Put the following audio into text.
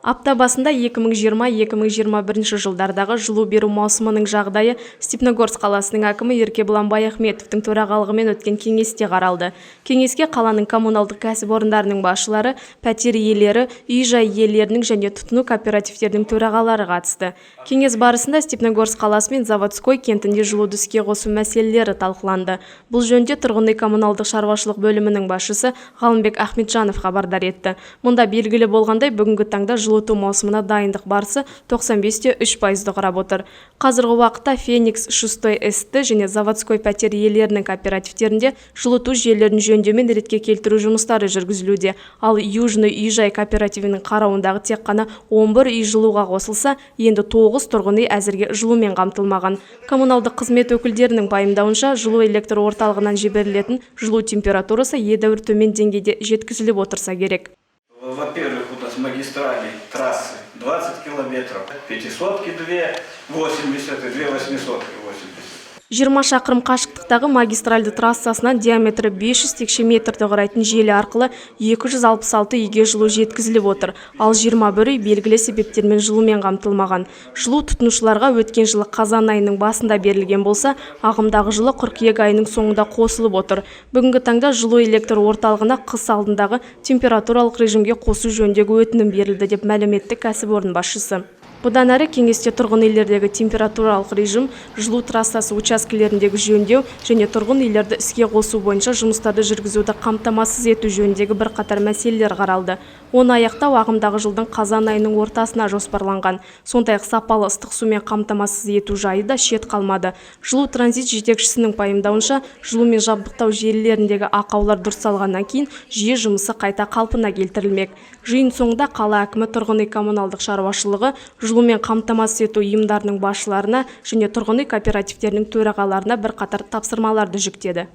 Апта басында 2020-2021 жылдардағы жылу беру маусымының жағдайы Степногорск қаласының әкімі Еркебұлан Баяхметовтің төрағалығымен өткен кеңесте қаралды. Кеңеске қаланың коммуналдық кәсіпорындарының басшылары, пәтер иелері, үй-жай иелерінің және тұтыну кооперативтердің төрағалары қатысты. Кеңес барысында Степногорск қаласы мен Заводской кентінде жылуды іске қосу мәселелері талқыланды. Бұл жөнінде тұрғын үй коммуналдық шаруашылық бөлімінің басшысы Ғалымбек Ахметжанов хабардар етті. Мұнда белгілі болғандай, бүгінгі таңда жылыту маусымына дайындық барысы 95,3% құрап отыр. Қазіргі уақытта Феникс, Шустой СТ және Заводской пәтер иелерінің кооперативтерінде жылыту жүйелерін жөндеу мен ретке келтіру жұмыстары жүргізілуде. Ал Южный үй-жай кооперативінің қарауындағы тек қана 11 үй жылуға қосылса, енді 9 тұрғын үй әзірге жылумен қамтылмаған. Коммуналдық қызмет өкілдерінің пайымдауынша, жылу электр орталығынан жіберілетін жылу температурасы едәуір төмен деңгейде жеткізіліп отырса керек. Во-первых, у нас магистрали, трассы 20 километров, 500-ки 2, 80 и 2 800-ки 80. 20 шақырым қашықтықтағы магистральды трассасынан диаметрі 500 текше метрді құрайтын желі арқылы 266 үйге жылу жеткізіліп отыр. Ал 21 үй белгілі себептермен жылумен қамтылмаған. Жылу тұтынушыларға өткен жылы қазан айының басында берілген болса, ағымдағы жылы қыркүйек айының соңында қосылып отыр. Бүгінгі таңда жылу электр орталығына қыс алдындағы температуралық режимге қосу жөніндегі өтінім берілді деп мәлім етті кәсіпорын басшысы. Бұдан әрі кеңесте тұрғын үйлердегі температуралық режим, жылу трассасы учаскелеріндегі жөндеу және тұрғын үйлерді іске қосу бойынша жұмыстарды жүргізуді қамтамасыз ету жөніндегі бірқатар мәселелер қаралды. Оны аяқтау ағымдағы жылдың қазан айының ортасына жоспарланған. Сондай-ақ сапалы ыстық сумен қамтамасыз ету жайы да шет қалмады. Жылу транзит жетекшісінің пайымдауынша, жылумен жабдықтау желілеріндегі ақаулар дұрысталғаннан кейін жүйе жұмысы қайта қалпына келтірілмек. Жиын соңында қала әкімі тұрғын үй коммуналдық шаруашылығы, жылумен қамтамасыз ету ұйымдарының басшыларына және тұрғын үй кооперативтерінің төрағаларына бірқатар тапсырмаларды жүктеді.